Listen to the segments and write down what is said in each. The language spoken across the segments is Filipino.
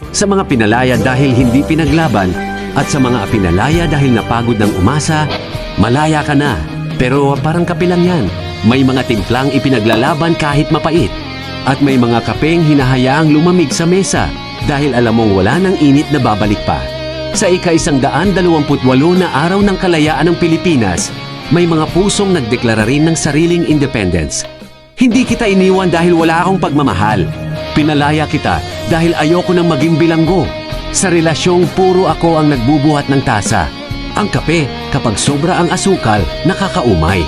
Sa mga pinalaya dahil hindi pinaglaban at sa mga pinalaya dahil napagod ng umasa, malaya ka na. Pero parang kape lang yan. May mga timplang ipinaglalaban kahit mapait. At may mga kapeng hinahayaang lumamig sa mesa dahil alam mong wala ng init na babalik pa. Sa ika-128 na araw ng kalayaan ng Pilipinas, may mga pusong nagdeklara rin ng sariling independence. Hindi kita iniwan dahil wala akong pagmamahal. Pinalaya kita dahil ayoko nang maging bilanggo. Sa relasyong puro ako ang nagbubuhat ng tasa. Ang kape, kapag sobra ang asukal, nakakaumay.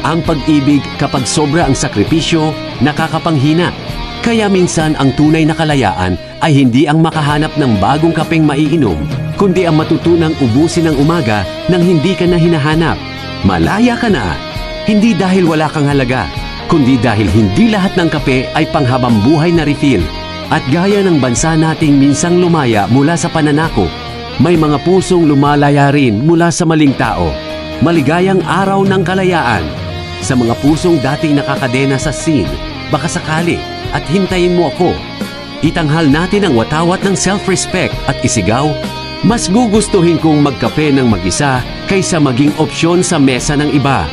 Ang pag-ibig, kapag sobra ang sakripisyo, nakakapanghina. Kaya minsan ang tunay na kalayaan ay hindi ang makahanap ng bagong kapeng maiinom, kundi ang matutunang ubusin ng umaga nang hindi ka na hinahanap. Malaya ka na, hindi dahil wala kang halaga, kundi dahil hindi lahat ng kape ay panghabang buhay na refill. At gaya ng bansa nating minsang lumaya mula sa pananakop, may mga pusong lumalaya rin mula sa maling tao. Maligayang araw ng kalayaan. Sa mga pusong dating nakakadena sa scene, baka sakali at hintayin mo ako. Itanghal natin ang watawat ng self-respect at isigaw, mas gugustuhin kong magkape ng mag-isa kaysa maging opsyon sa mesa ng iba.